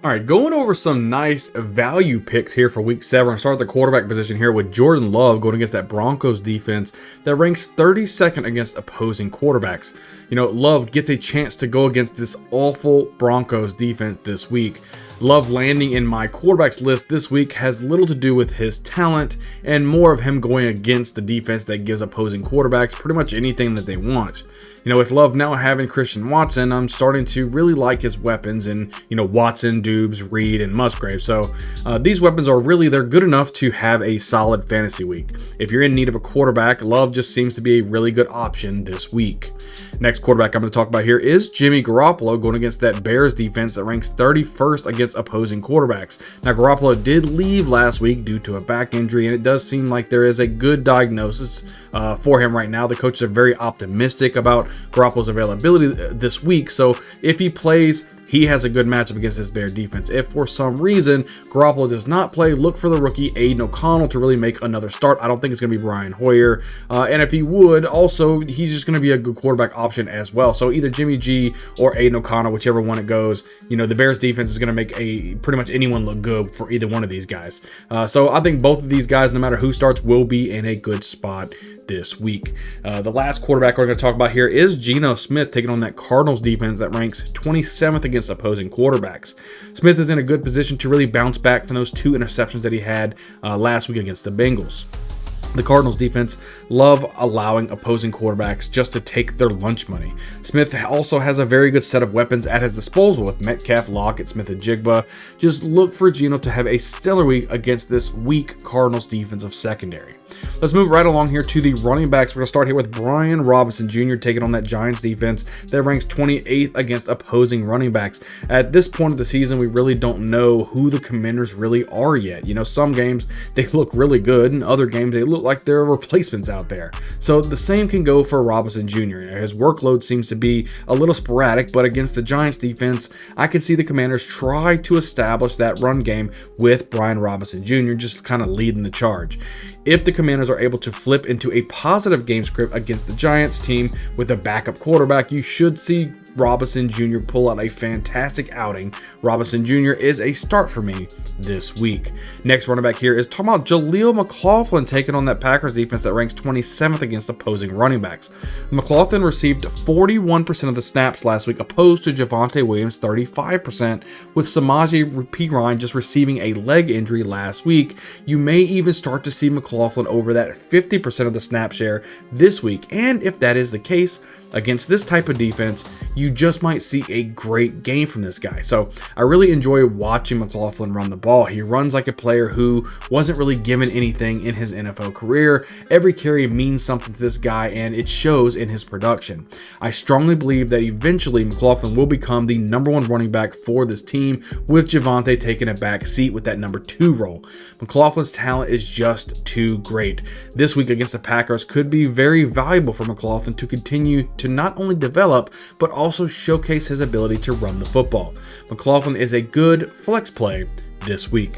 All right, going over some nice value picks here for week 7. I'll start at the quarterback position here with Jordan Love going against that Broncos defense that ranks 32nd against opposing quarterbacks. You know, Love gets a chance to go against this awful Broncos defense this week. Love landing in my quarterbacks list this week has little to do with his talent and more of him going against the defense that gives opposing quarterbacks pretty much anything that they want. You know, with Love now having Christian Watson, I'm starting to really like his weapons in, Watson, Dubes, Reed, and Musgrave. So these weapons they're good enough to have a solid fantasy week. If you're in need of a quarterback, Love just seems to be a really good option this week. Next quarterback I'm going to talk about here is Jimmy Garoppolo going against that Bears defense that ranks 31st against opposing quarterbacks. Now, Garoppolo did leave last week due to a back injury, and it does seem like there is a good diagnosis for him right now. The coaches are very optimistic about Garoppolo's availability this week, so if he plays, he has a good matchup against this Bear defense. If for some reason Garoppolo does not play, look for the rookie Aiden O'Connell to really make another start. I don't think it's going to be Brian Hoyer. And if he would, also, he's just going to be a good quarterback option as well. So either Jimmy G or Aiden O'Connell, whichever one it goes, the Bears defense is going to make pretty much anyone look good for either one of these guys. So I think both of these guys, no matter who starts, will be in a good spot this week. The last quarterback we're going to talk about here is Geno Smith taking on that Cardinals defense that ranks 27th against opposing quarterbacks. Smith is in a good position to really bounce back from those 2 interceptions that he had last week against the Bengals. The Cardinals defense love allowing opposing quarterbacks just to take their lunch money. Smith also has a very good set of weapons at his disposal with Metcalf, Lockett, Smith, and Jigba. Just look for Geno to have a stellar week against this weak Cardinals defensive secondary. Let's move right along here to the running backs. We're going to start here with Brian Robinson Jr. taking on that Giants defense that ranks 28th against opposing running backs. At this point of the season, we really don't know who the Commanders really are yet. Some games they look really good, and other games they look like there are replacements out there. So the same can go for Robinson Jr. His workload seems to be a little sporadic, but against the Giants defense, I can see the Commanders try to establish that run game with Brian Robinson Jr. just kind of leading the charge. If the Commanders are able to flip into a positive game script against the Giants team with a backup quarterback, you should see Robinson Jr. pull out a fantastic outing. Robinson Jr. is a start for me this week. Next running back here is talking about Jaleel McLaughlin taking on that Packers defense that ranks 27th against opposing running backs. McLaughlin received 41% of the snaps last week, opposed to Javonte Williams' 35%, with Samaje Perine just receiving a leg injury last week. You may even start to see McLaughlin over that 50% of the snap share this week, and if that is the case, against this type of defense, you just might see a great game from this guy. So I really enjoy watching McLaughlin run the ball. He runs like a player who wasn't really given anything in his NFL career. Every carry means something to this guy, and it shows in his production. I strongly believe that eventually McLaughlin will become the #1 running back for this team, with Javonte taking a back seat with that #2 role. McLaughlin's talent is just too great. This week against the Packers could be very valuable for McLaughlin to continue to not only develop, but also showcase his ability to run the football. McLaughlin is a good flex play this week.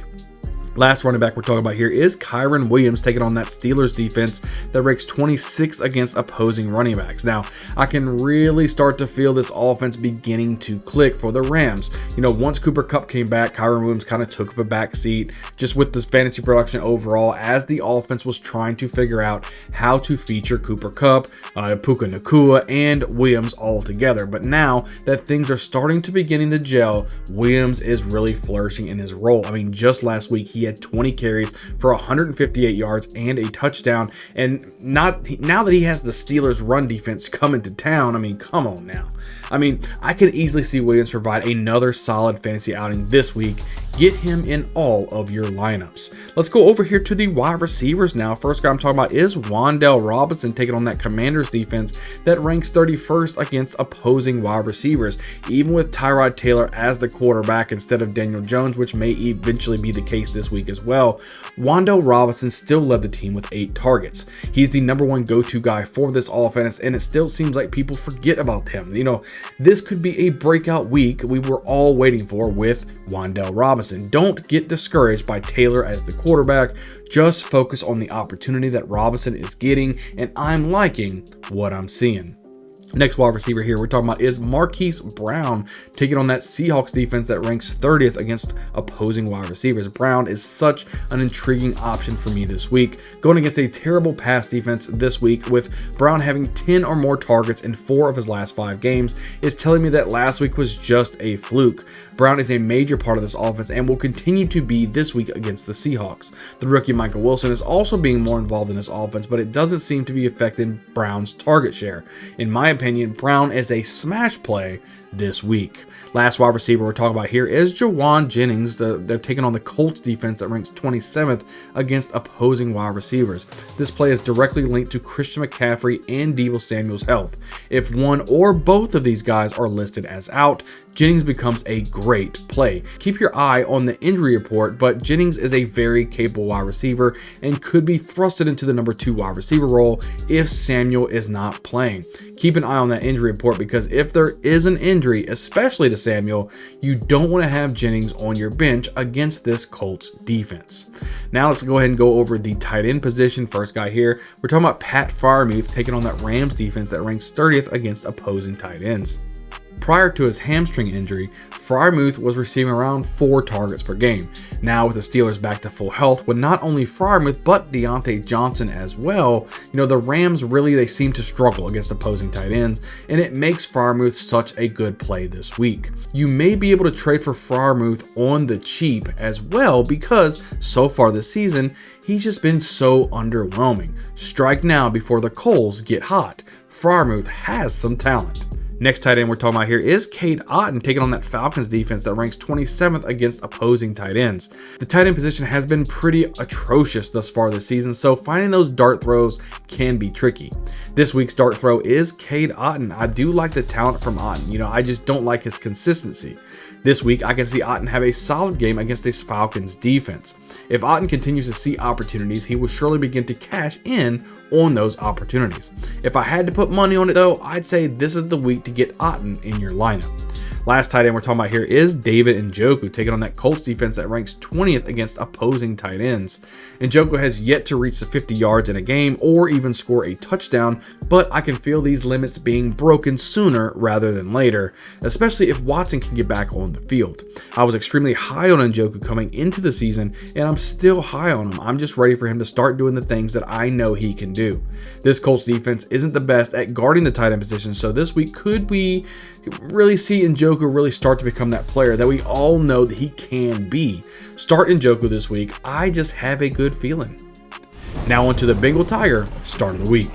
Last running back we're talking about here is Kyren Williams taking on that Steelers defense that ranks 26th against opposing running backs. Now, I can really start to feel this offense beginning to click for the Rams. Once Cooper Kupp came back, Kyren Williams kind of took a back seat just with the fantasy production overall as the offense was trying to figure out how to feature Cooper Kupp, Puka Nacua, and Williams all together. But now that things are starting to beginning to gel, Williams is really flourishing in his role. Just last week, he had 20 carries for 158 yards and a touchdown. And now that he has the Steelers run defense coming to town, come on now. I can easily see Williams provide another solid fantasy outing this week. Get him in all of your lineups. Let's go over here to the wide receivers now. First guy I'm talking about is Wan'Dale Robinson taking on that Commanders defense that ranks 31st against opposing wide receivers. Even with Tyrod Taylor as the quarterback instead of Daniel Jones, which may eventually be the case this week as well, Wan'Dale Robinson still led the team with 8 targets. He's the #1 go-to guy for this offense, and it still seems like people forget about him. This could be a breakout week we were all waiting for with Wan'Dale Robinson. Don't get discouraged by Taylor as the quarterback. Just focus on the opportunity that Robinson is getting, and I'm liking what I'm seeing. Next wide receiver here we're talking about is Marquise Brown, taking on that Seahawks defense that ranks 30th against opposing wide receivers. Brown is such an intriguing option for me this week, going against a terrible pass defense this week. With Brown having 10 or more targets in 4 of his last 5 games is telling me that last week was just a fluke. Brown is a major part of this offense and will continue to be this week against the Seahawks. The rookie Michael Wilson is also being more involved in this offense, but it doesn't seem to be affecting Brown's target share. In my opinion, Brown is a smash play this week. Last wide receiver we're talking about here is Jawan Jennings. They're taking on the Colts defense that ranks 27th against opposing wide receivers. This play is directly linked to Christian McCaffrey and Deebo Samuel's health. If one or both of these guys are listed as out, Jennings becomes a great play. Keep your eye on the injury report, but Jennings is a very capable wide receiver and could be thrusted into the number 2 wide receiver role if Samuel is not playing. Keep an eye on that injury report, because if there is an injury, especially to Samuel, you don't want to have Jennings on your bench against this Colts defense. Now let's go ahead and go over the tight end position. First guy here, we're talking about Pat Freiermuth taking on that Rams defense that ranks 30th against opposing tight ends. Prior to his hamstring injury, Freiermuth was receiving around 4 targets per game. Now with the Steelers back to full health with not only Freiermuth but Deontay Johnson as well, the Rams they seem to struggle against opposing tight ends, and it makes Freiermuth such a good play this week. You may be able to trade for Freiermuth on the cheap as well, because so far this season, he's just been so underwhelming. Strike now before the coals get hot. Freiermuth has some talent. Next tight end we're talking about here is Cade Otton, taking on that Falcons defense that ranks 27th against opposing tight ends. The tight end position has been pretty atrocious thus far this season, so finding those dart throws can be tricky. This week's dart throw is Cade Otton. I do like the talent from Otton, I just don't like his consistency. This week, I can see Otton have a solid game against this Falcons defense. If Otton continues to see opportunities, he will surely begin to cash in on those opportunities. If I had to put money on it though, I'd say this is the week to get Otton in your lineup. Last tight end we're talking about here is David Njoku, taking on that Colts defense that ranks 20th against opposing tight ends. Njoku has yet to reach the 50 yards in a game or even score a touchdown, but I can feel these limits being broken sooner rather than later, especially if Watson can get back on the field. I was extremely high on Njoku coming into the season, and I'm still high on him. I'm just ready for him to start doing the things that I know he can do. This Colts defense isn't the best at guarding the tight end position, so this week could we really see Njoku really start to become that player that we all know that he can be. Start Njoku this week. I just have a good feeling. Now on to the Bengal Tiger start of the week.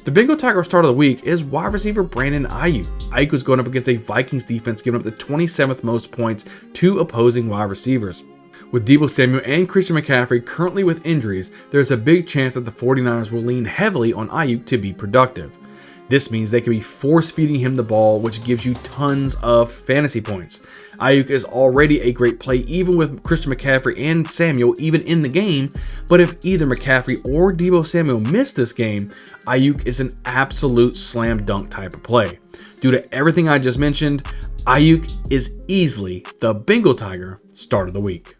The Bengal Tiger start of the week is wide receiver Brandon Ayuk. Ayuk was going up against a Vikings defense giving up the 27th most points to opposing wide receivers. With Deebo Samuel and Christian McCaffrey currently with injuries, there's a big chance that the 49ers will lean heavily on Ayuk to be productive. This means they can be force-feeding him the ball, which gives you tons of fantasy points. Ayuk is already a great play even with Christian McCaffrey and Samuel even in the game, but if either McCaffrey or Deebo Samuel miss this game, Ayuk is an absolute slam dunk type of play. Due to everything I just mentioned, Ayuk is easily the Bengal Tiger start of the week.